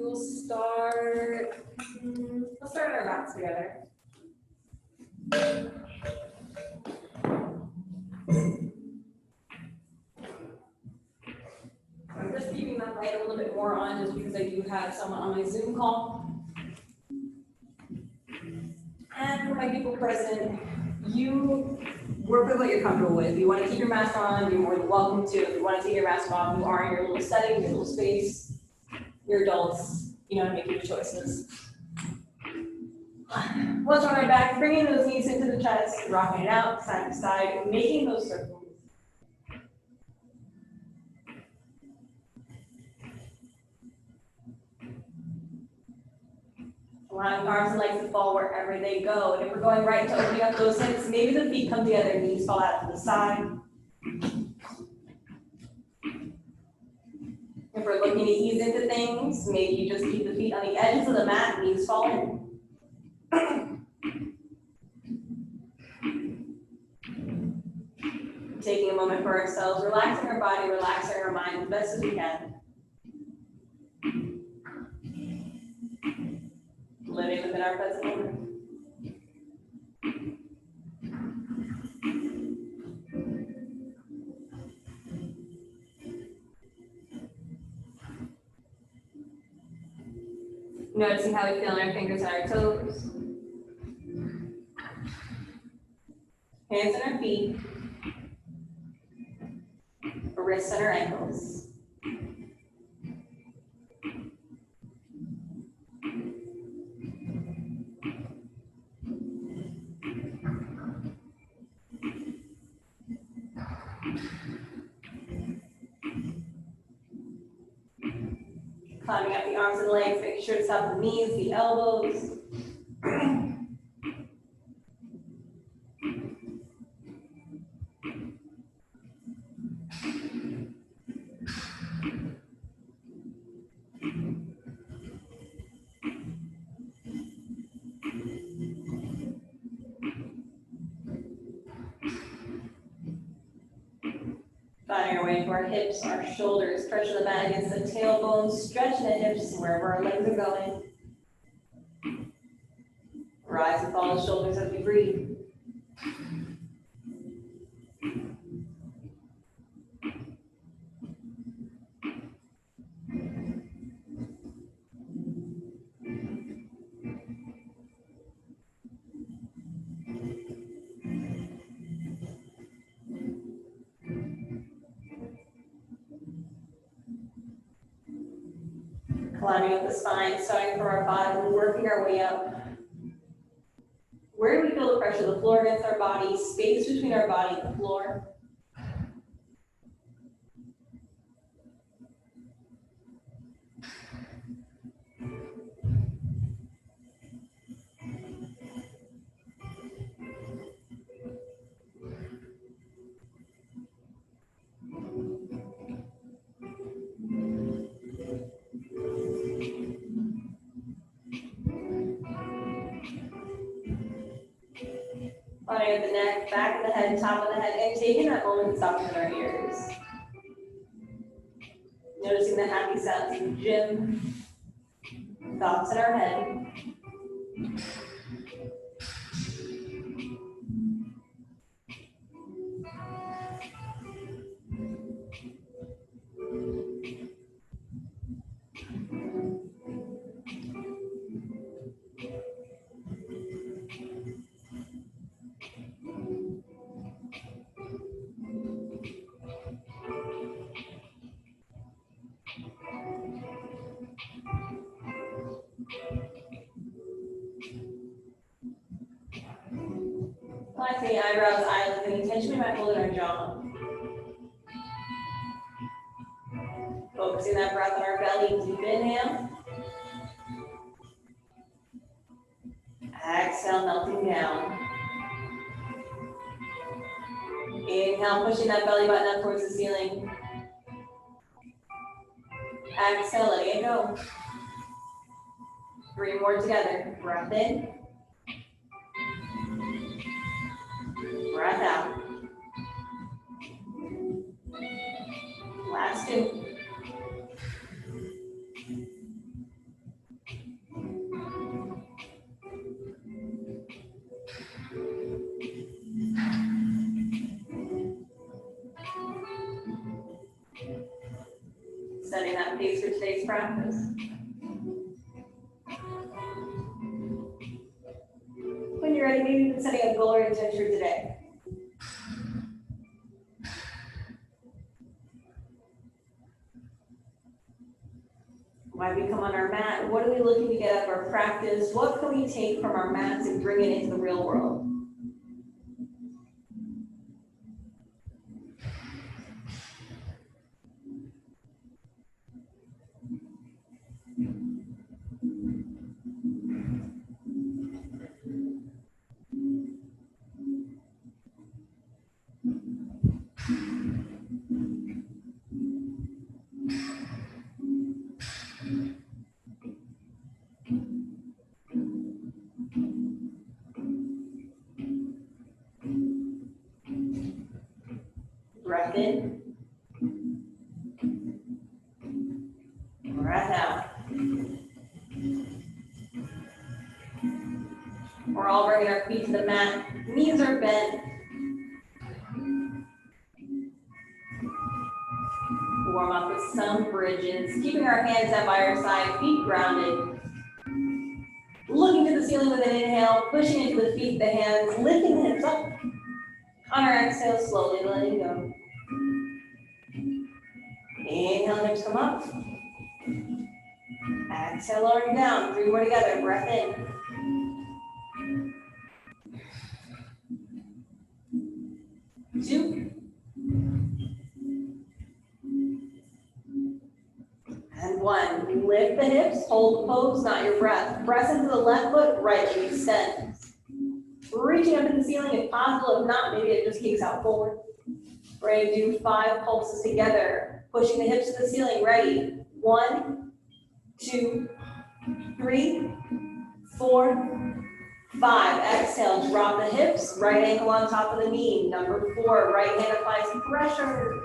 we'll start, let's start our backs together. I'm just keeping that light a little bit more on just because I do have someone on my Zoom call. And for my people present, you work with what you're comfortable with. If you want to keep your mask on, you're more than welcome to. If you want to take your mask off, you are in your little setting, your little space. You're adults, you know how to make your choices. Once on our back, bringing those knees into the chest, rocking it out side to side, making those circles. Allowing the arms and legs to fall wherever they go. And if we're going right to opening up those hips, maybe the feet come together, knees fall out to the side. If we're looking to ease into things, maybe you just keep the feet on the edges of the mat, knees fall in. Taking a moment for ourselves, relaxing our body, relaxing our mind as best as we can. Living within our present moment. Noticing how we feel in our fingers and our toes. Hands and our feet. Our wrists and our ankles. Climbing up the arms and legs, making sure to stop the knees, the elbows. Finding our way into our hips, our shoulders, pressure the mat against the tailbone, stretch the hips wherever our legs are going. Rise and fall the shoulders as we breathe. Climbing up the spine, starting from our bottom, working our way up. Where do we feel the pressure? The floor against our body, space between our body and the floor. Finding at the neck, back of the head, top of the head, and taking that moment to soften our ears. Noticing the happy sounds in the gym, thoughts in our head. Relaxing the eyebrows, eyelids, and intentionally by holding our jaw. Focusing that breath on our belly, deep inhale. Exhale, melting down. Inhale, pushing that belly button up towards the ceiling. Exhale, letting it go. 3 more together. Breath in. Breath out. Last 2. setting that pace for today's practice. When you're ready, maybe even setting a goal or intention for today. Why we come on our mat? What are we looking to get out of our practice? What can we take from our mats and bring it into the real world? Breath in. Breath out. We're all bringing our feet to the mat. Knees are bent. Warm up with some bridges. Keeping our hands up by our side, feet grounded. Looking to the ceiling with an inhale, pushing into the feet, the hands, lifting the hips up. On our exhale, slowly letting go. Inhale, hips come up. Exhale, lowering down. 3 more together. Breath in. Two. And 1. Lift the hips, hold the pose, not your breath. Press into the left foot, right leg extends. Reaching up to the ceiling if possible. If not, maybe it just kicks out forward. We're going to do 5 pulses together. Pushing the hips to the ceiling. Ready? 1, 2, 3, 4, 5. Exhale, drop the hips. Right ankle on top of the knee. Number 4, right hand applies pressure.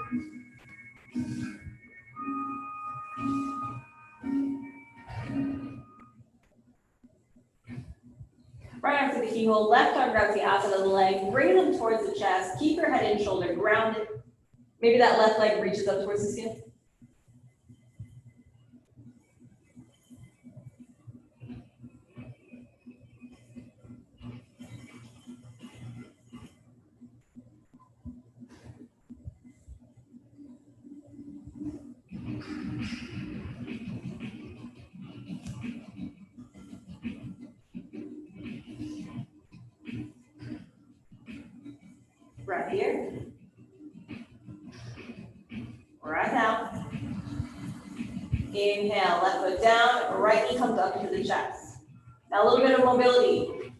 Right after the keyhole, left arm grabs the outside of the leg, bring them towards the chest, keep your head and shoulder grounded. Maybe that left leg reaches up towards the ceiling. Breath here. Breath out. Inhale, left foot down, right knee comes up into the chest. Now a little bit of mobility.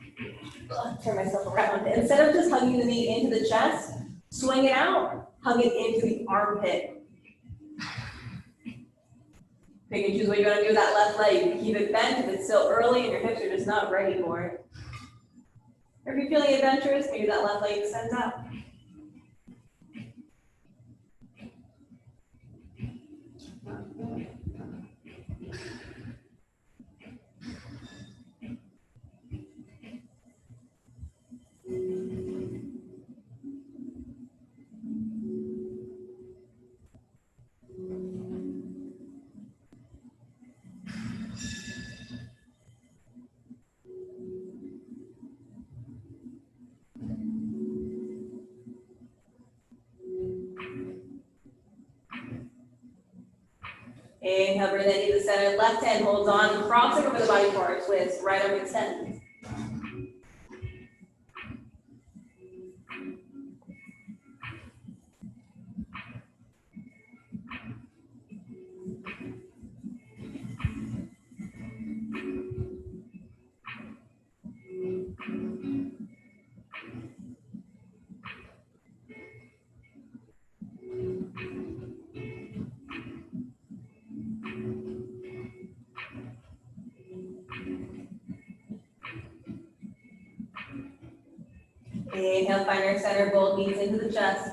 Turn myself around. Instead of just hugging the knee into the chest, swing it out, hug it into the armpit. Pick and choose what you want to do with that left leg. Keep it bent if it's still early and your hips are just not ready for it. Or if you're feeling adventurous, maybe that left leg extends out. Inhale, bring that knee to the center. Left hand holds on, crossing over the body for our twist. Right arm extends. Inhale, find our center, both knees into the chest.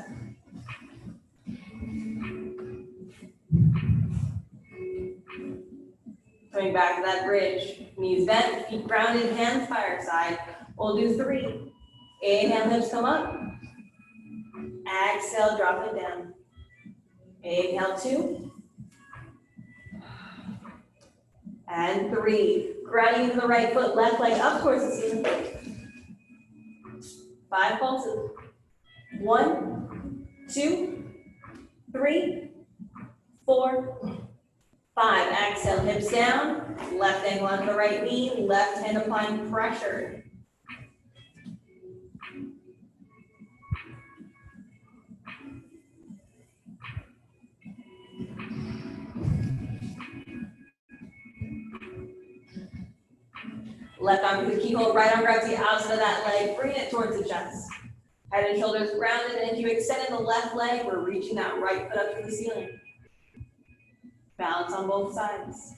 Coming back to that bridge. Knees bent, feet grounded, hands by our side. We'll do 3. Inhale, hips come up. Exhale, drop it down. Inhale, 2. And 3. Grounding into the right foot, left leg up towards the ceiling. 5 pulses. 1, 2, 3, 4, 5. Exhale, hips down. Left ankle onto the right knee. Left hand applying pressure. Left arm to the keyhole, right arm grabs the outside of that leg, bring it towards the chest. Head and shoulders grounded, and if you extend in the left leg, we're reaching that right foot up to the ceiling. Balance on both sides.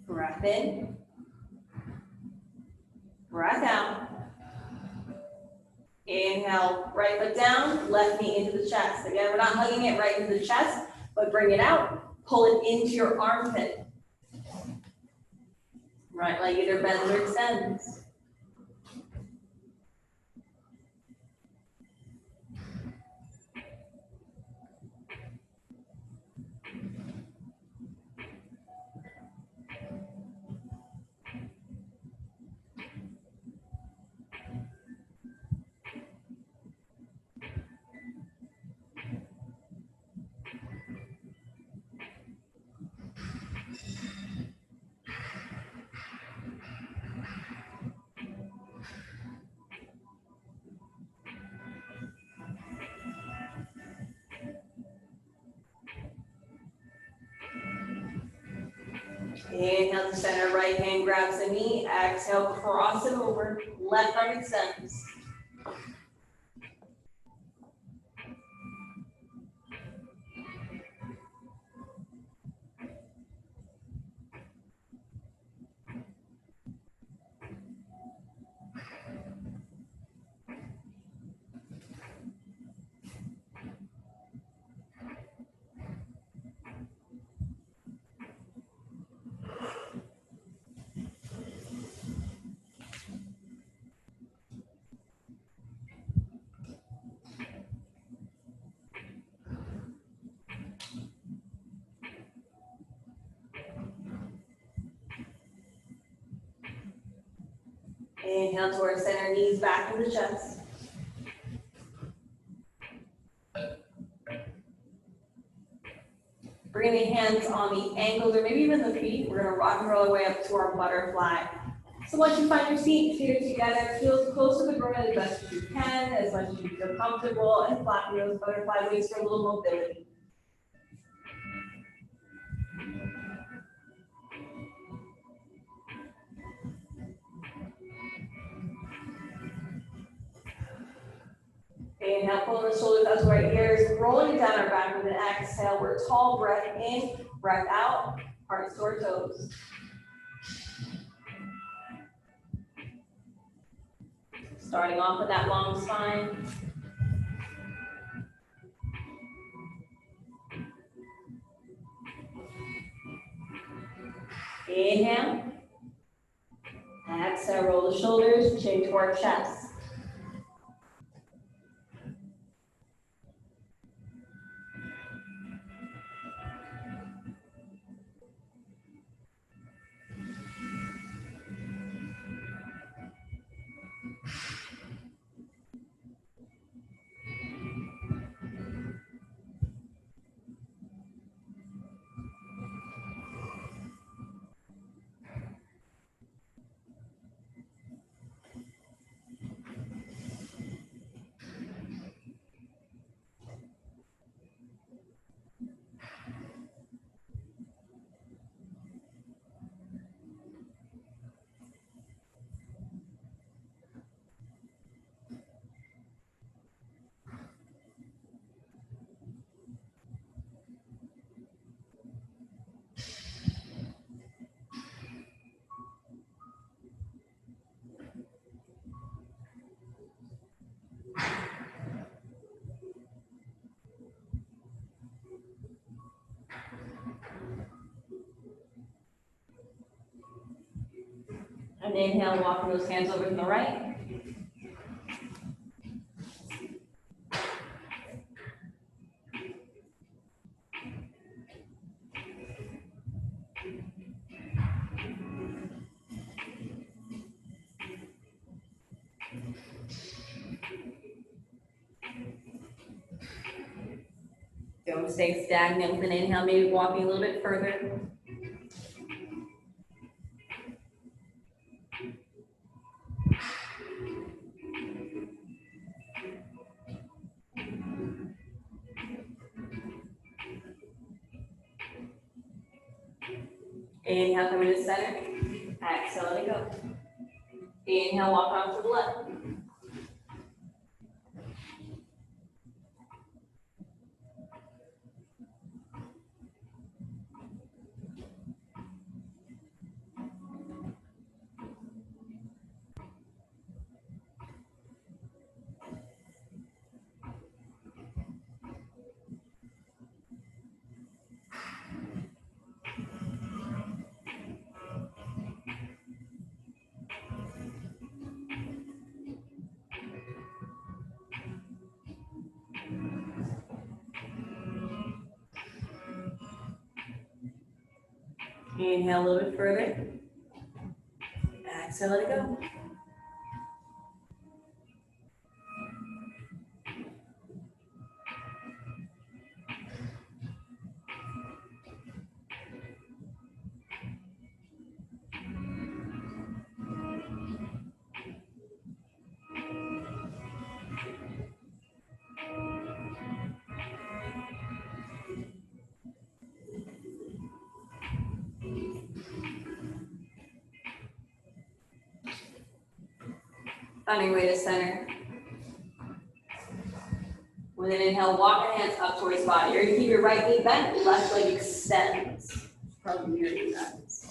Breath in. Breath out. Inhale, right foot down, left knee into the chest. Again, we're not hugging it right into the chest, but bring it out. Pull it into your armpit. Right leg either bends or extends. Inhale to center, right hand grabs the knee. Exhale, cross it over. Left arm extends. Inhale towards center, knees back to the chest. Bring the hands on the ankles or maybe even the feet. We're gonna rock and roll our way up to our butterfly. So once you find your seat, feet are together, heels close to the ground as best as you can, as much as you feel comfortable, and flatten those butterfly wings for a little mobility. Inhale, pull the shoulders up to our ears, rolling down our back with an exhale. We're tall, breath in, breath out, heart to our toes. Starting off with that long spine. Inhale. Exhale, roll the shoulders, chin to our chest. And inhale, walking those hands over to the right. Don't stay stagnant with an inhale, maybe walking a little bit further. Inhale, come into center. Exhale, let it go. Inhale, walk on to the left. Inhale a little bit further. Exhale, let it go. Finding way to center. With an inhale, walk your hands up towards body. You're going to keep your right knee bent, left leg extends from your knee bends.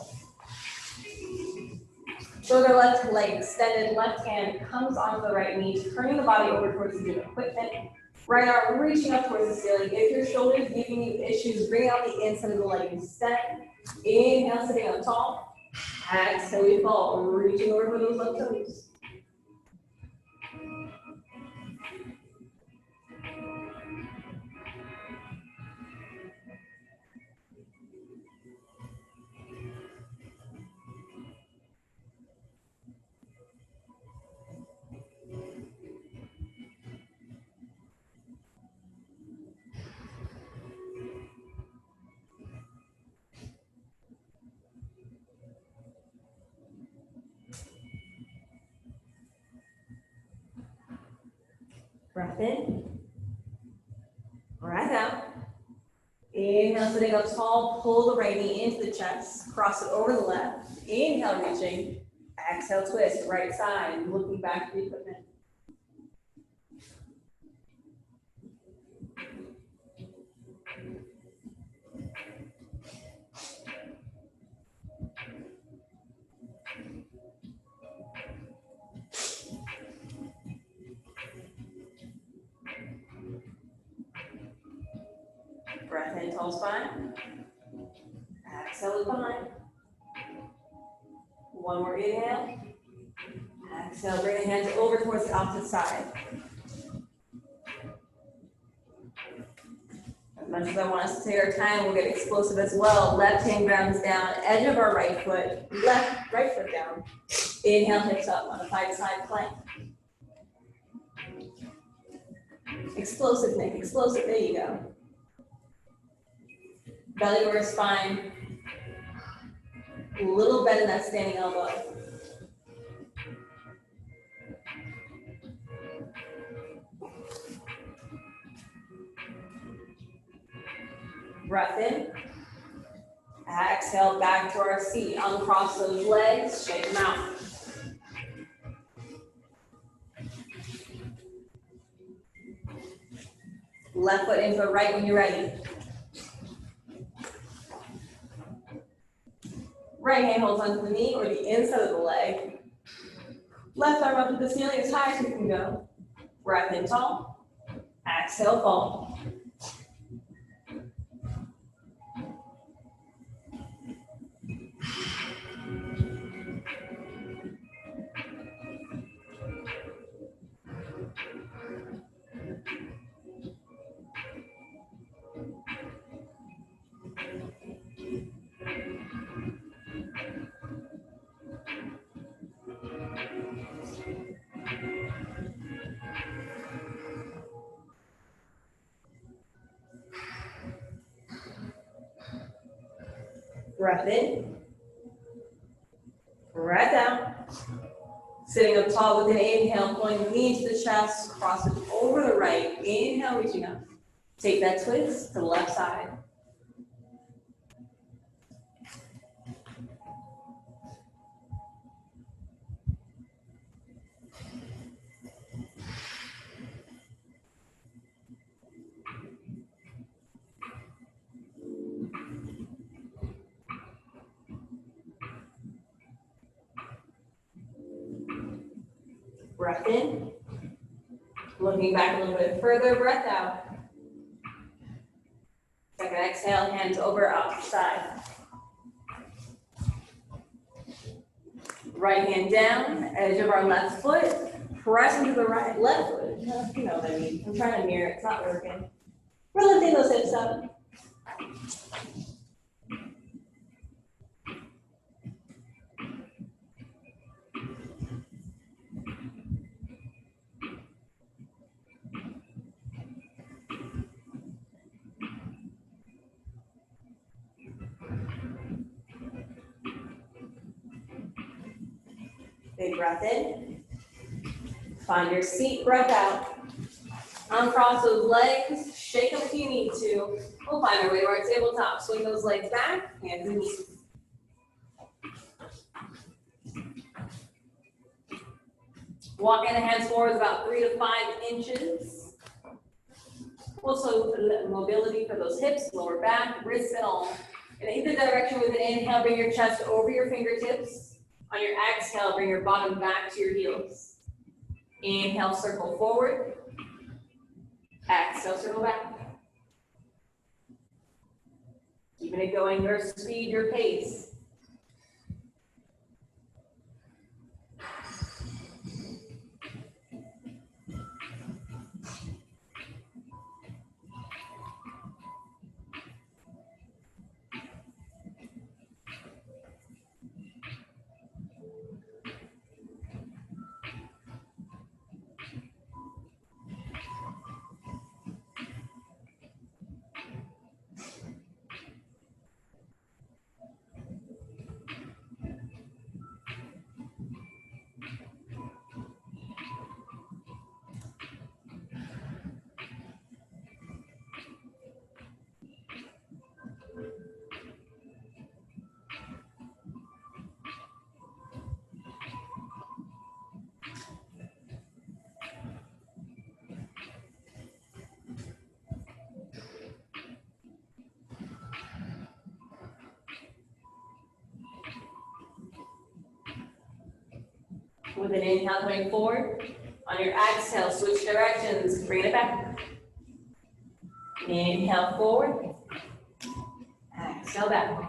Shoulder left leg extended, left hand comes onto the right knee, turning the body over towards the gym equipment. Right arm reaching up towards the ceiling. If your shoulder is giving you issues, bring out the inside of the leg instead. Inhale, sitting up tall. Exhale, we fall, reaching over for those left toes. Breath in, breath out. Inhale, sitting up tall, pull the right knee into the chest, cross it over the left. Inhale, reaching. Exhale, twist, right side, looking back to the equipment. Breath in, tall spine. Exhale, look behind. One more inhale. Exhale, bring the hands over towards the opposite side. As much as I want us to take our time, we'll get explosive as well. Left hand grounds down, edge of our right foot, right foot down. Inhale, hips up on a side plank. Explosive, Nick, explosive, there you go. Belly over spine. A little bend in that standing elbow. Breath in. Exhale, back to our seat. Uncross those legs, shake them out. Left foot into the right when you're ready. Right hand holds onto the knee or the inside of the leg. Left arm up to the ceiling as high as you can go. Breath in tall. Exhale, fall. Breath in. Breath out. Sitting up tall with an inhale, pulling the knee into the chest, cross it over the right. Inhale, reaching up. Take that twist to the left side. Breath in. Looking back a little bit further, breath out. Second exhale, hands over, up side. Right hand down, edge of our left foot, press into the right, left foot. You know what I mean. I'm trying to mirror, it's not working. We're lifting those hips up. Big breath in. Find your seat, breath out. Uncross those legs, shake them if you need to. We'll find our way to our tabletop. Swing those legs back, hands and knees. Walking the hands forward about 3 to 5 inches. Also, mobility for those hips, lower back, wrists and all. In either direction with an inhale, bring your chest over your fingertips. On your exhale, bring your bottom back to your heels. Inhale, circle forward. Exhale, circle back. Keeping it going, your speed, your pace. With an inhale coming forward. On your exhale, switch directions, bring it back. Inhale forward. Exhale back.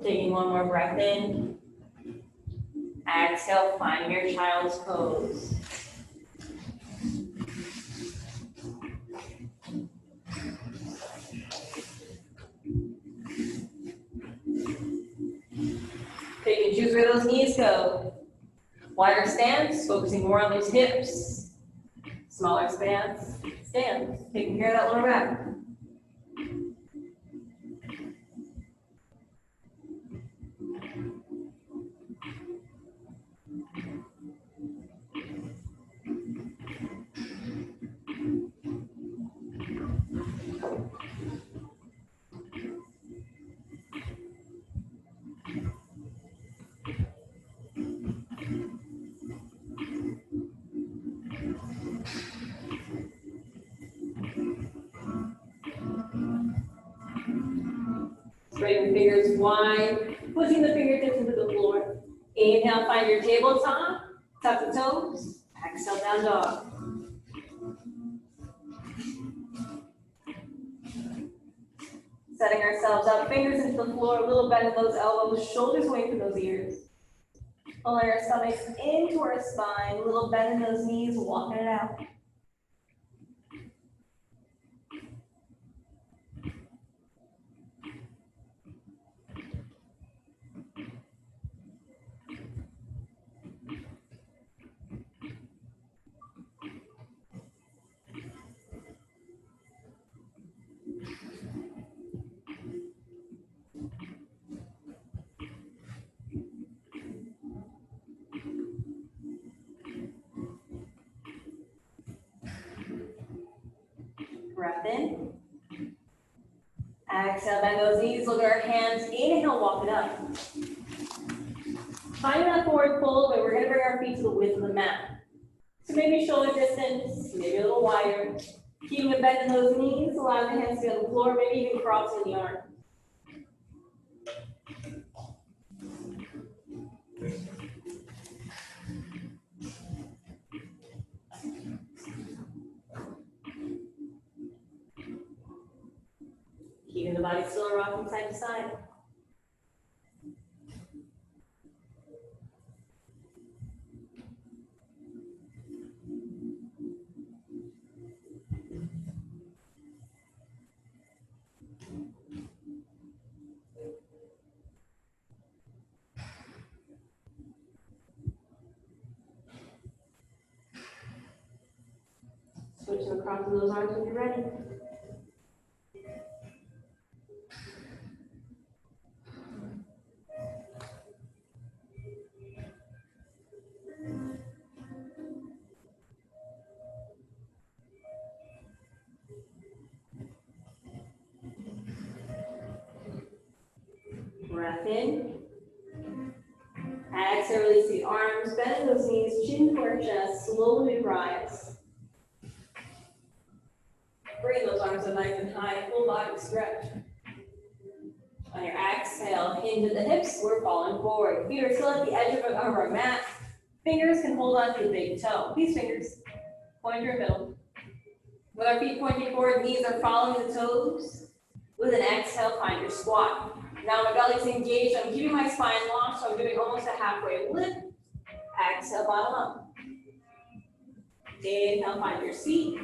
Taking one more breath in. Exhale, find your child's pose. Pick and choose where those knees go. Wider stance, focusing more on those hips. Smaller stance, taking care of that lower back. Spread your fingers wide, pushing the fingertips into the floor. Inhale, find your tabletop, tuck the toes. Exhale, down dog. Setting ourselves up, fingers into the floor, a little bend in those elbows, shoulders away from those ears. Pulling our stomachs into our spine, a little bend in those knees, walking it out. Breath in. Exhale, bend those knees, look at our hands. Inhale, walk it up. Finding that forward fold, but we're going to bring our feet to the width of the mat. So maybe shoulder distance, maybe a little wider. Keeping a bend in those knees, allow the hands to be on the floor, maybe even crossing the arms. Keeping the body still and rocking side to side. Switching across to those arms when you're ready. Breath in. Exhale, release the arms, bend those knees, chin to our chest, slowly rise. Bring those arms up nice and high, full body stretch. On your exhale, hinge at the hips, we're falling forward. Feet are still at the edge of our mat. Fingers can hold on to the big toe. These fingers point to your middle. With our feet pointing forward, knees are following the toes. With an exhale, find your squat. Now my belly's engaged. I'm keeping my spine long, so I'm doing almost a halfway lift. Exhale, bottom up. Inhale, find your seat.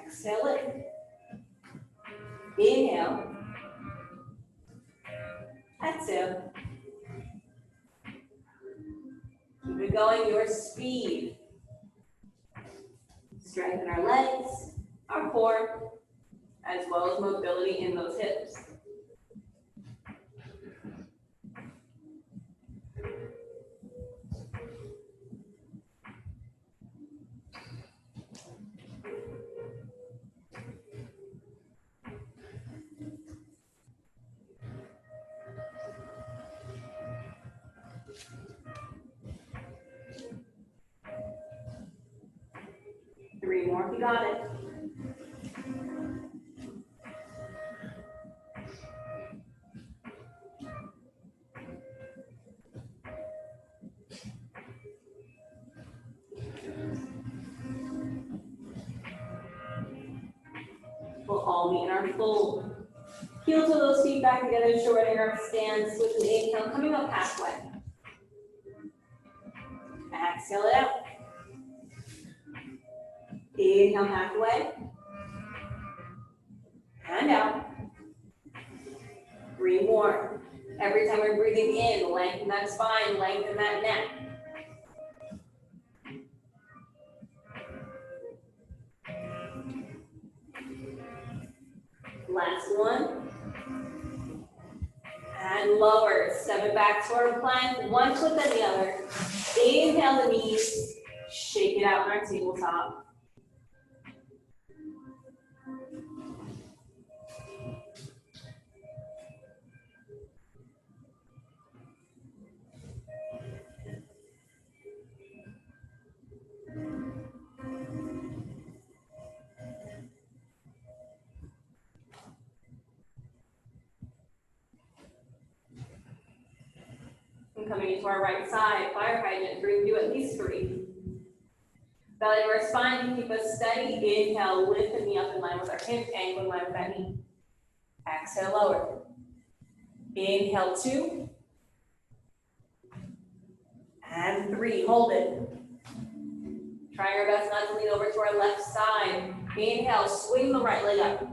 Exhale, lift. Inhale. Exhale. Keep it going, your speed. Strengthen our legs, our core, as well as mobility in those hips. Three more if you got it. We'll all meet in our fold. Heel to those feet back together, shortening our stance with an inhale, coming up halfway. Exhale it out. Inhale halfway. And out. 3 more. Every time we're breathing in, lengthen that spine, lengthen that neck. Last one. And lower. Step it back toward plank, one foot then the other. Inhale the knees. Shake it out in our tabletop. And coming into our right side, fire hydrant, bring you at least 3. Belly to our spine to keep us steady. Inhale, lift the knee up in line with our hip, ankle in line with that knee. Exhale, lower. Inhale, 2. And 3, hold it. Trying our best not to lean over to our left side. Inhale, swing the right leg up.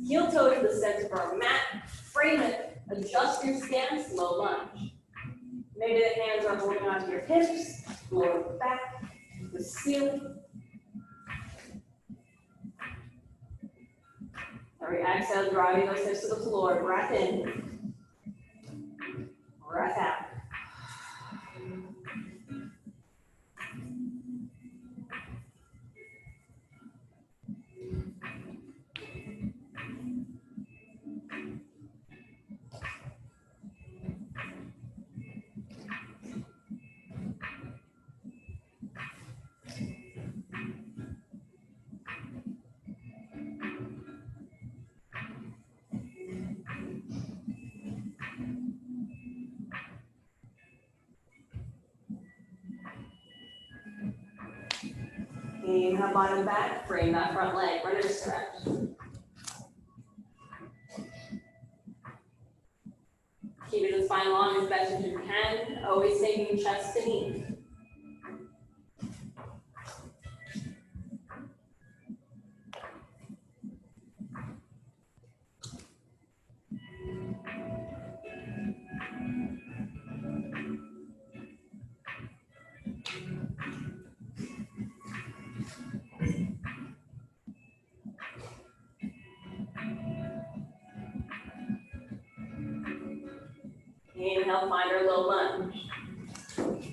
Heel toe to the center of our mat. Frame it. Adjust your stance, low lunge. Maybe the hands are holding onto your hips, lower back, the ceiling. All right, exhale, driving those hips to the floor. Breath in. Breath out. Inhale, bottom back, frame that front leg, runner stretch. Keeping the spine long as best as you can, always taking chest to knee. Inhale, find our low lunge.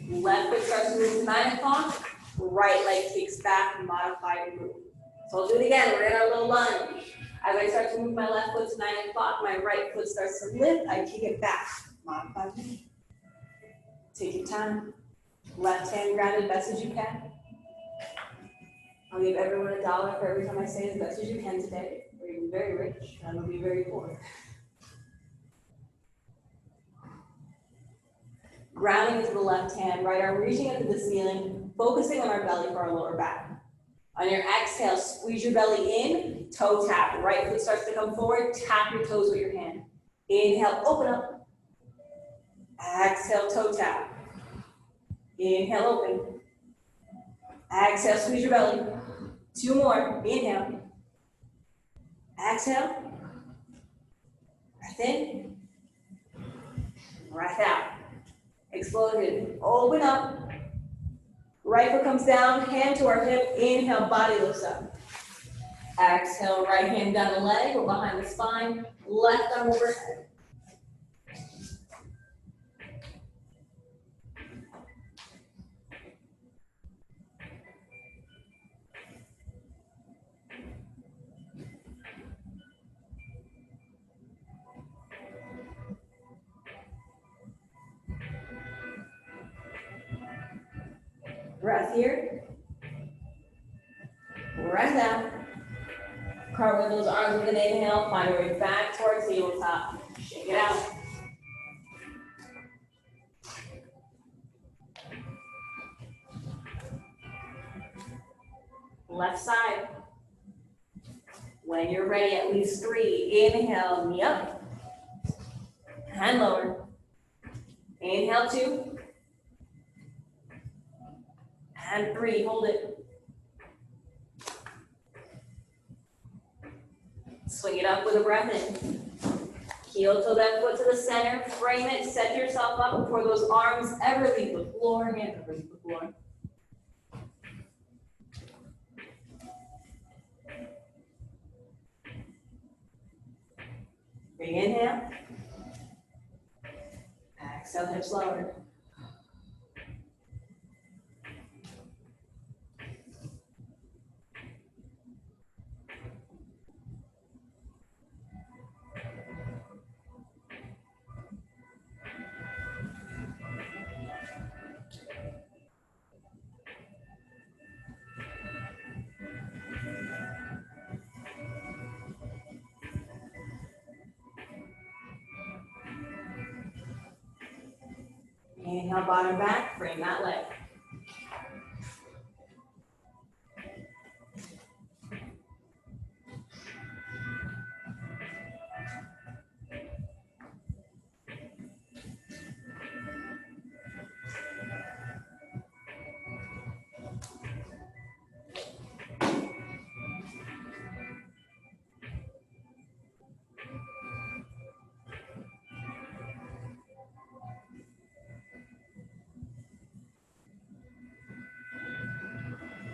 Left foot starts to move to 9 o'clock. Right leg takes back, modified move. So I'll do it again. We're in our low lunge. As I start to move my left foot to 9 o'clock, my right foot starts to lift. I kick it back. Modified move. Take your time. Left hand grounded best as you can. I'll give everyone $1 for every time I say as best as you can today. Or you'll be very rich, and I'll be very poor. Grounding into the left hand, right arm reaching up to the ceiling, focusing on our belly for our lower back. On your exhale, squeeze your belly in, toe tap. Right foot starts to come forward, tap your toes with your hand. Inhale, open up. Exhale, toe tap. Inhale, open. Exhale, squeeze your belly. 2 more, inhale. Exhale. Breath in. Breath out. Exploded. Open up. Right foot comes down, hand to our hip. Inhale, body lifts up. Exhale, right hand down the leg or behind the spine. Left arm overhead. Breath here. Breath out. Cartwheel those arms with an inhale. Find your way back towards tabletop. Shake it out. Left side. When you're ready, at least 3. Inhale, knee up. And lower. Inhale, 2. And 3, hold it. Swing it up with a breath in. Heel toe that foot to the center, frame it, set yourself up before those arms ever leave the floor, hand ever leave the floor. Big inhale. Exhale, hips lowered. Inhale, bottom back, frame that leg.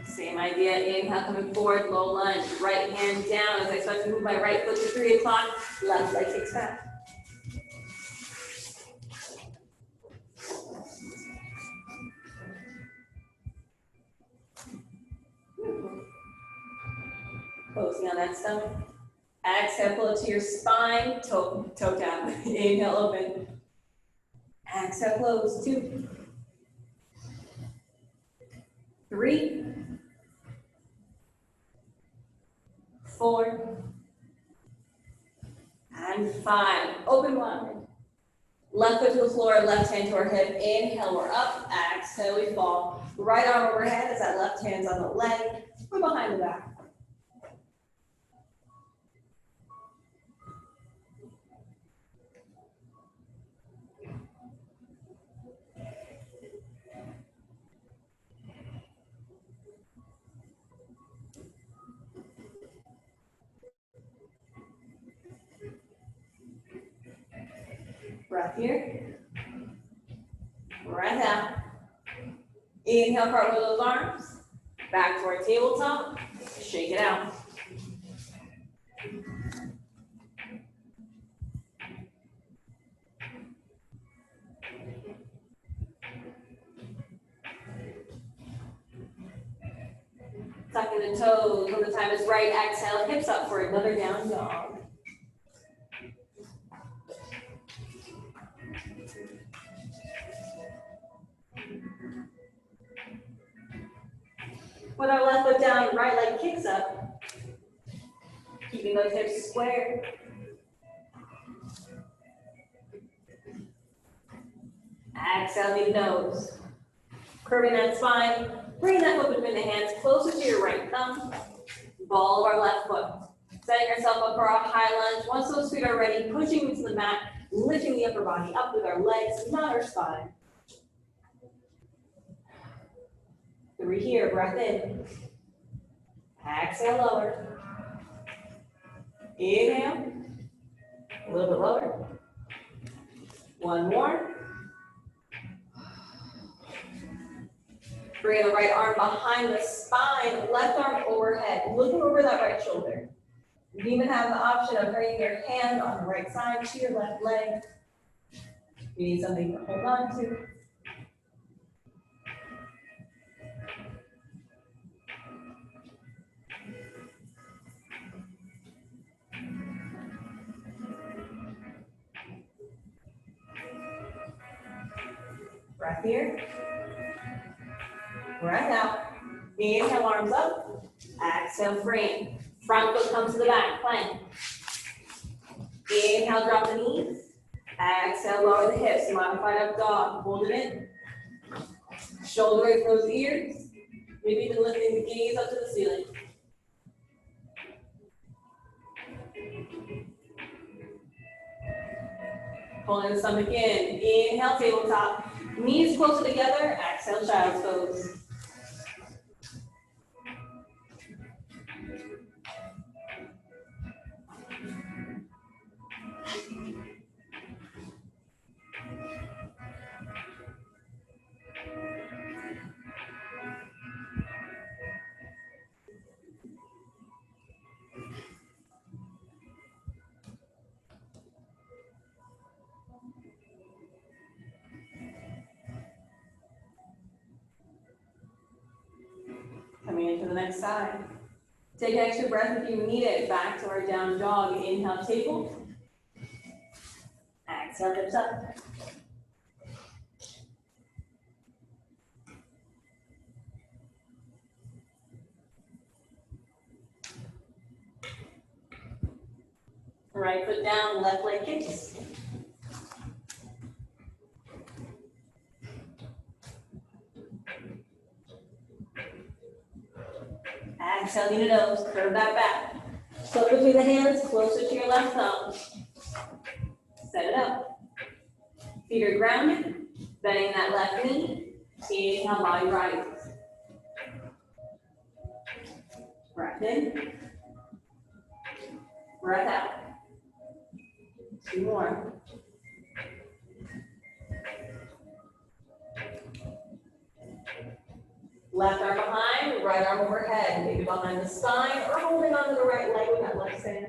Same idea, inhale, coming forward, low lunge, right hand down as I start to move my right foot to 3 o'clock, left leg kicks back. Focusing on that stomach. Exhale, pull it to your spine, toe down. Inhale, open. Exhale, close, 2, 3, 4, and 5. Open wide. Left foot to the floor, left hand to our hip. Inhale, we're up. Exhale, we fall. Right arm overhead as that left hand's on the leg. We're behind the back. Breath here. Breath out. Inhale, cartwheel those arms. Back to our tabletop. Shake it out. Tucking the toes when the time is right. Exhale, hips up for another down dog. With our left foot down, right leg kicks up. Keeping those hips square. Exhale, knee to nose. Curving that spine. Bring that foot between the hands closer to your right thumb. Ball of our left foot. Setting yourself up for a high lunge. Once those feet are ready, pushing into the mat, lifting the upper body up with our legs, not our spine. 3 here, breath in. Exhale, lower. Inhale. A little bit lower. 1 more. Bring the right arm behind the spine, left arm overhead, looking over that right shoulder. You even have the option of bringing your hand on the right side to your left leg. You need something to hold on to. Breath here. Breath out. Inhale, arms up. Exhale, frame. Front foot comes to the back, plank. Inhale, drop the knees. Exhale, lower the hips. Modified up dog. Hold it in. Shoulder away from those ears. Maybe even lifting the gaze up to the ceiling. Pulling the stomach in. Inhale, tabletop. Knees closer together. Exhale, child's pose. Coming into the next side. Take an extra breath if you need it. Back to our down dog. Inhale, table. Exhale, hips up. Right foot down, left leg kicks. Exhale, lean it over, curve that back. So between the hands, closer to your left thumb. Set it up. Feet are grounded, bending that left knee. Inhale, body rises. Breath in. Breath out. 2 more. Left arm behind, right arm overhead, maybe behind the spine, or holding onto the right leg with that left hand.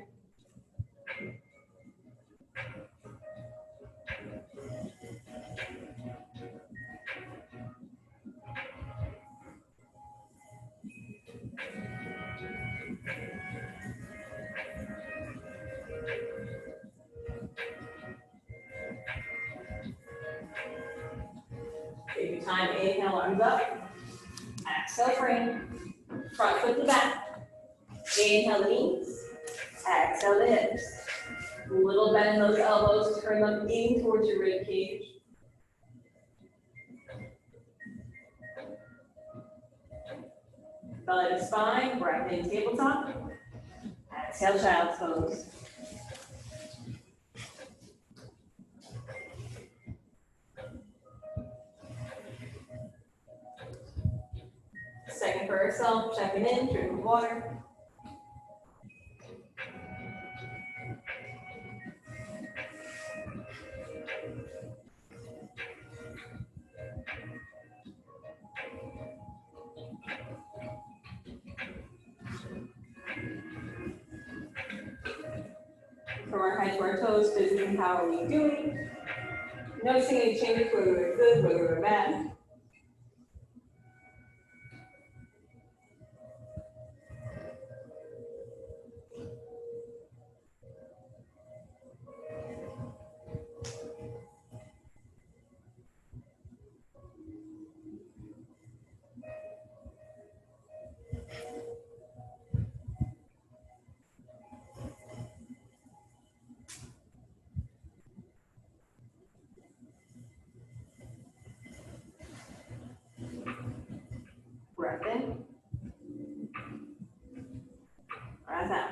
Take your time, inhale, arms up. Exhale, frame. Front foot to back. Inhale the knees. Exhale the hips. A little bend in those elbows, turn them in towards your rib cage. Belly to spine, breath in, tabletop. Exhale, child's pose. Second for yourself, checking in, drinking water. From our head to our toes, physically, how are we doing? Noticing any changes, whether they're good, whether they're bad. Breath in. Breath out.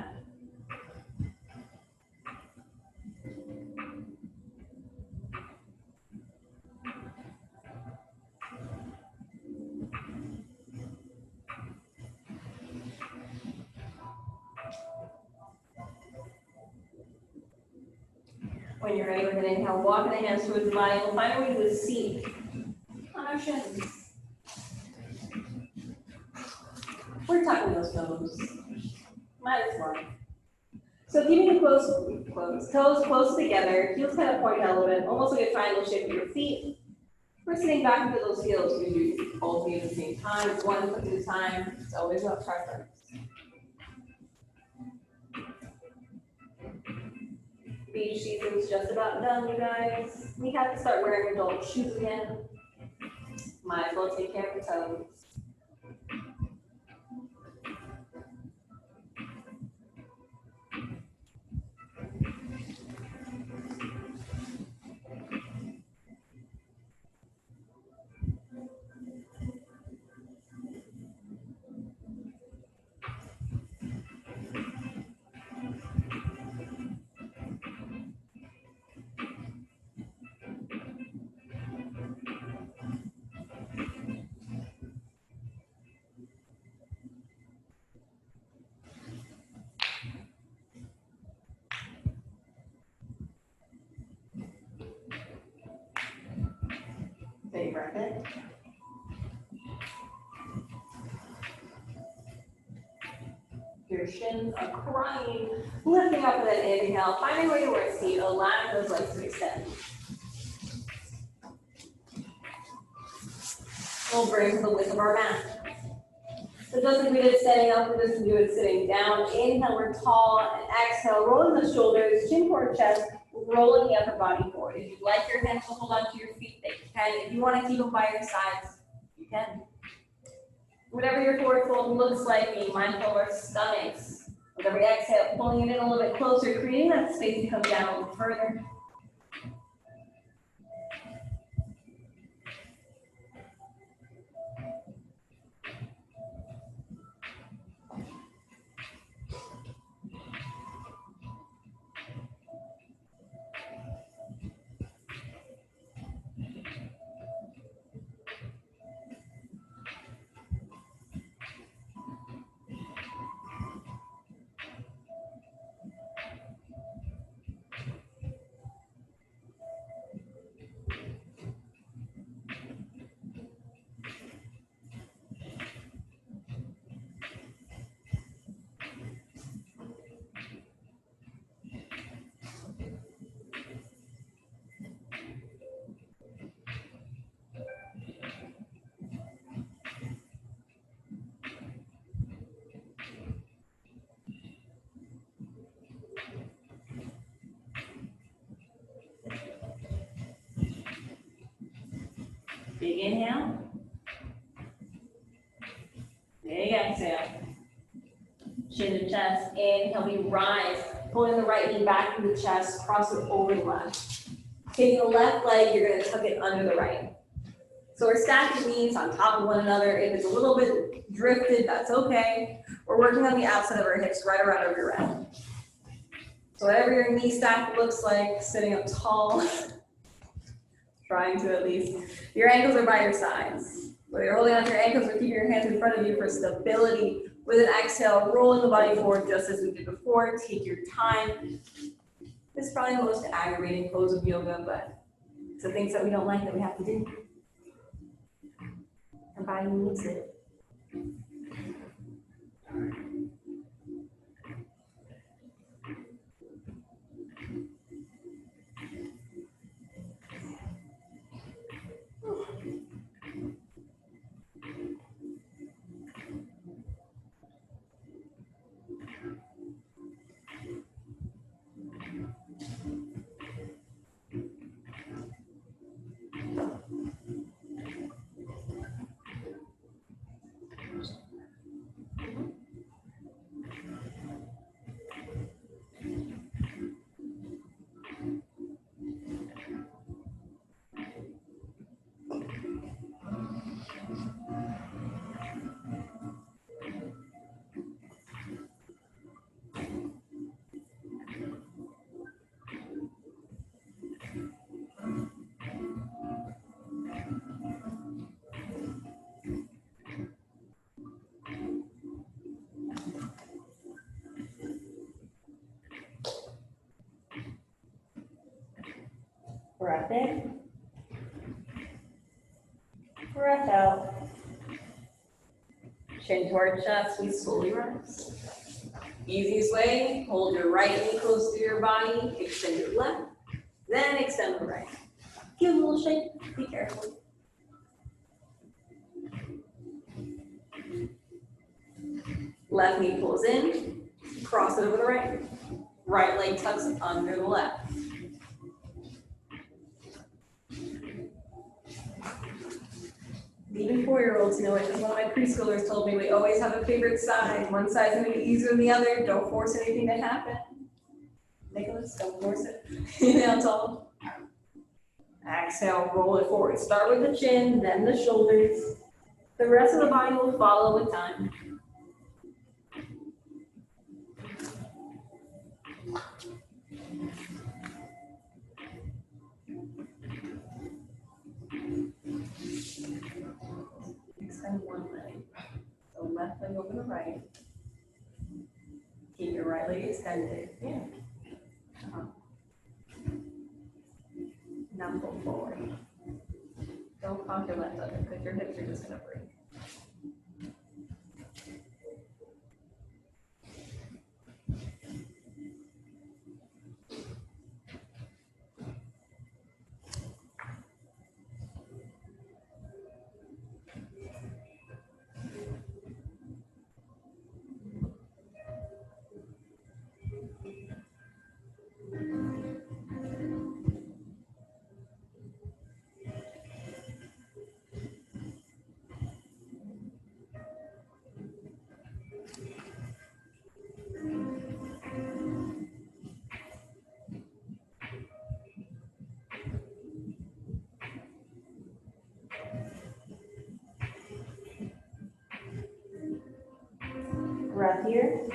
When you're ready, we're going to inhale, walk the hands towards the body. We'll find a way to seat on our shins. We're tucking those toes. Might as well. So keeping the toes close together, heels kind of point out a little bit, almost like a triangle shape of your feet. We're sitting back into those heels. We do both feet at the same time, one foot at a time. It's always about preference. Beach season's just about done, you guys. We have to start wearing adult shoes again. Might as well take care of the toes. Take a breath in. Your shins are crying. Lifting up with an inhale. Finding a way to work seat. Allowing those legs to extend. We'll bring to the width of our mat. So just like we did standing up, we're just do it sitting down. Inhale, we're tall, and exhale, rolling the shoulders, chin toward chest, rolling the upper body forward. If you'd like your hands to hold onto your feet, you can. If you want to keep them by your sides, you can. Whatever your forward fold looks like, be mindful of our stomachs. With every exhale, pulling it in a little bit closer, creating that space to come down a little further. Big inhale. Big exhale. Chin to chest. Inhale, we rise. Pulling the right knee back through the chest, cross it over the left. Taking the left leg, you're going to tuck it under the right. So we're stacking knees on top of one another. If it's a little bit drifted, that's okay. We're working on the outside of our hips, right around over your round. So whatever your knee stack looks like, sitting up tall, trying to at least. Your ankles are by your sides. Whether you're holding onto your ankles or keeping your hands in front of you for stability. With an exhale, rolling the body forward just as we did before. Take your time. This is probably the most aggravating pose of yoga, but it's the things that we don't like that we have to do. Our body needs it. Breath in. Breath out. Chin to our chest, we slowly rise. Easiest way, hold your right knee close to your body, extend your left, then extend the right. Give a little shake, be careful. Left knee pulls in, cross it over the right. Right leg tucks under the left. Even 4-year-olds know it, because one of my preschoolers told me we always have a favorite side. One side's gonna be easier than the other. Don't force anything to happen. Nicholas, don't force it. Inhale tall. Exhale, roll it forward. Start with the chin, then the shoulders. The rest of the body will follow with time. Extend one leg. So left leg over the right. Keep your right leg extended. Yeah. Now pull forward. Don't cock your left leg because your hips are just going to break. Breath here.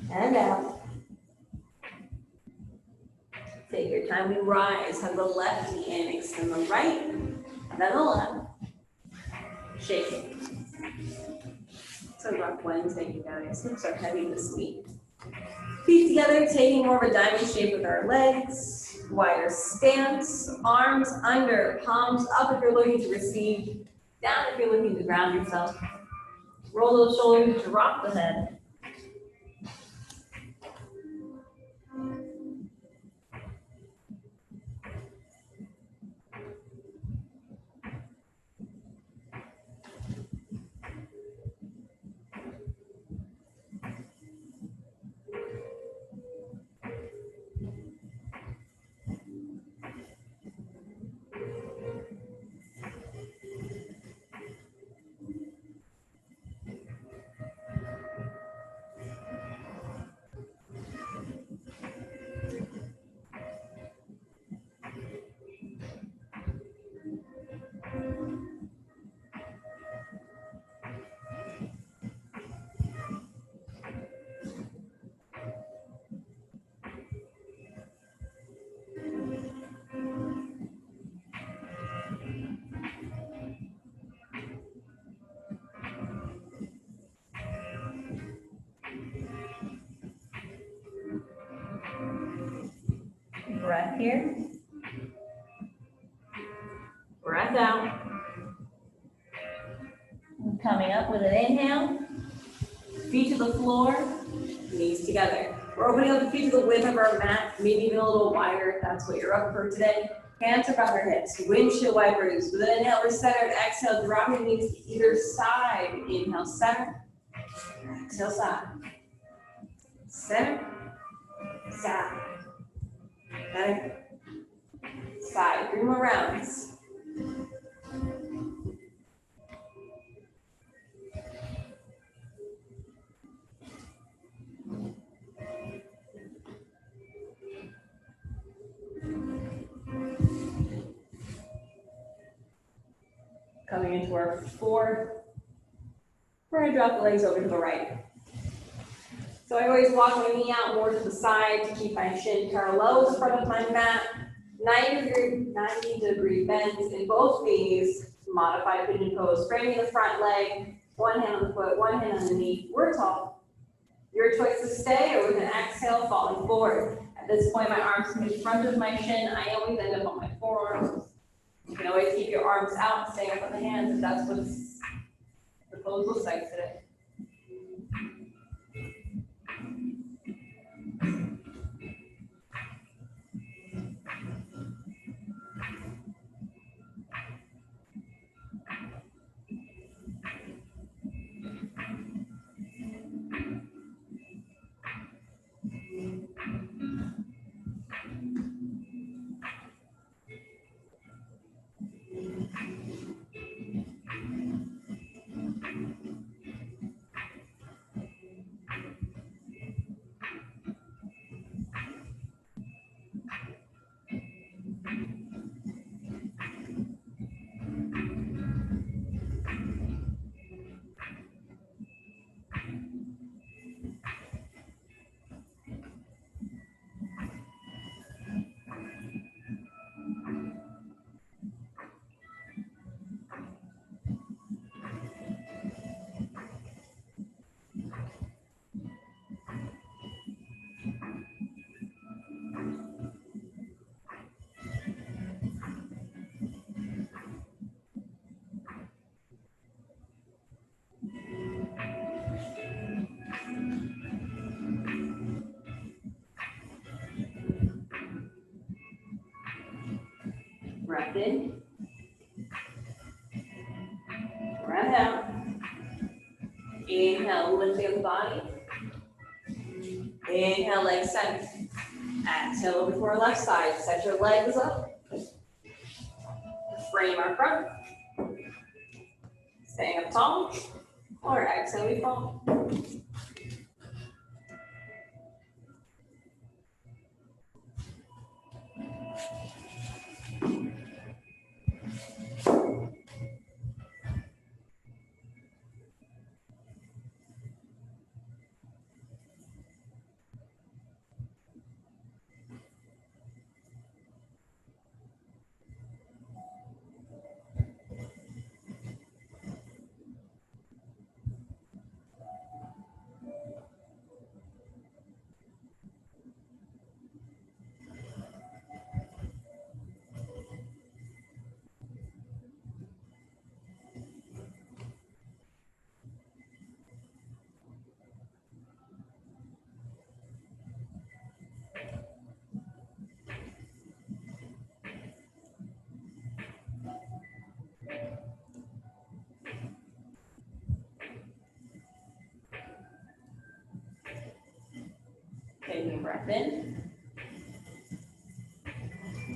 And out. Take your time, we rise. Have the left knee in, extend the right, then the left. Shake it. It's a rough Wednesday, you guys. Hips are heavy this week. Feet together, taking more of a diamond shape with our legs. Wider stance, arms under, palms up if you're looking to receive, down if you're looking to ground yourself. Roll those shoulders, drop the head. breath here. Breath out. Coming up with an inhale. Feet to the floor, knees together. We're opening up the feet to the width of our mat, maybe even a little wider if that's what you're up for today. Hands around our hips, windshield wipers. With an inhale, we're centered. Exhale, drop your knees to either side. Inhale, center. Exhale, side. Center. Side. Center. Side. 3 more rounds. Coming into our fourth, we're going to drop the legs over to the right. So I always walk my knee out more to the side to keep my shin parallel with the front of my mat. 90-degree bends in both knees. Modified pigeon pose, framing the front leg, one hand on the foot, one hand on the knee. We're tall. Your choice to stay or with an exhale, falling forward. At this point, my arms can be in front of my shin. I always end up on my forearms. You can always keep your arms out and stay up on the hands if that's what the pose looks like today. Breath in. Breath out. Inhale, lifting the body. Inhale, legs center. Exhale, over to our left side. Set your legs up. Frame our front. Staying up tall. Or exhale, we fall. Taking a breath in.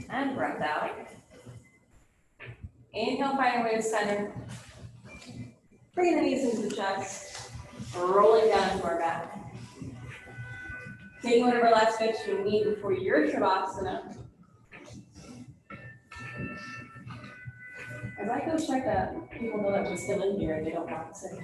And breath out. Inhale, find your way to center. Bring the knees into the chest. Rolling down to our back. Taking whatever last stretch you need before your Shavasana. As I go check that, people know that we're still in here and they don't want to say.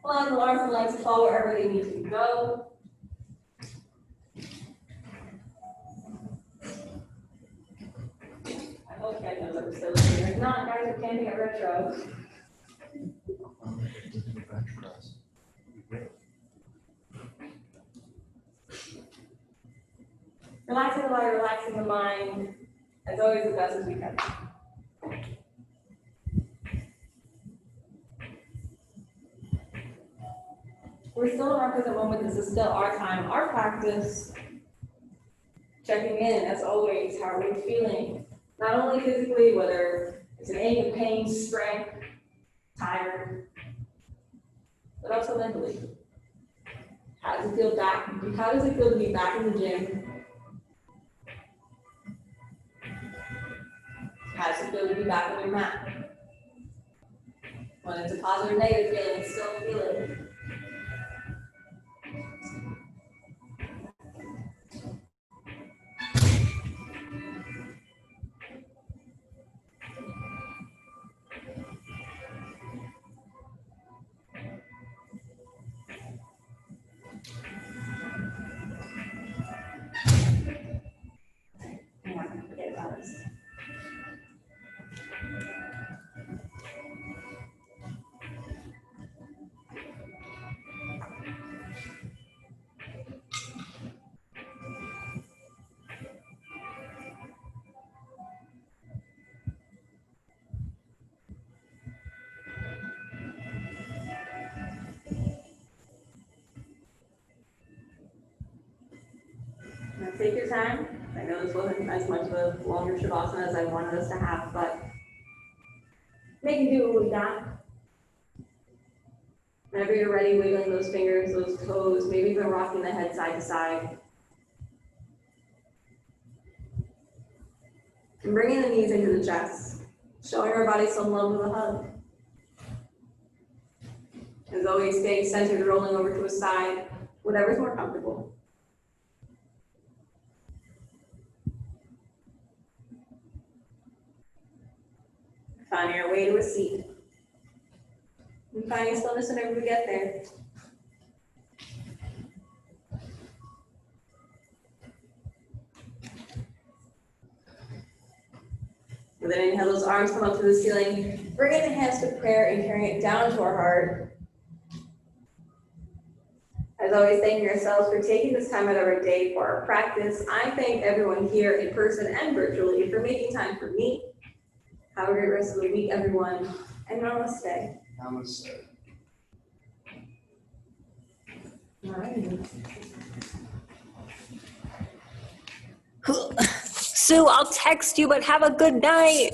Allow the arms and legs to fall wherever they need to go. I hope you guys know that we're still in here. If not, guys, we're camping at Retro. To do a bench press. Great. Relaxing the body, relaxing the mind, as always, the best as we can. We're still in our present moment. This is still our time, our practice. Checking in, as always, how are we feeling? Not only physically, whether it's an ache, pain, strength, tired, but also mentally. How does it feel back? How does it feel to be back in the gym? How does it feel to be back on your mat? When it's a positive, negative feeling, it's still a feeling. Forget about this. Now take your time. I know this wasn't as much of a longer shavasana as I wanted us to have, but make do what we got. Whenever you're ready, wiggling those fingers, those toes, maybe even rocking the head side to side. And bringing the knees into the chest, showing our body some love with a hug. As always, staying centered, rolling over to a side, whatever's more comfortable. Finding our way to a seat. And finding stillness whenever we get there. And then inhale, those arms come up to the ceiling. Bringing the hands to prayer and carrying it down to our heart. As always, thanking ourselves for taking this time out of our day for our practice. I thank everyone here in person and virtually for making time for me. Have a great rest of the week, everyone, and namaste. Namaste. All right. Sue, I'll text you, but have a good night.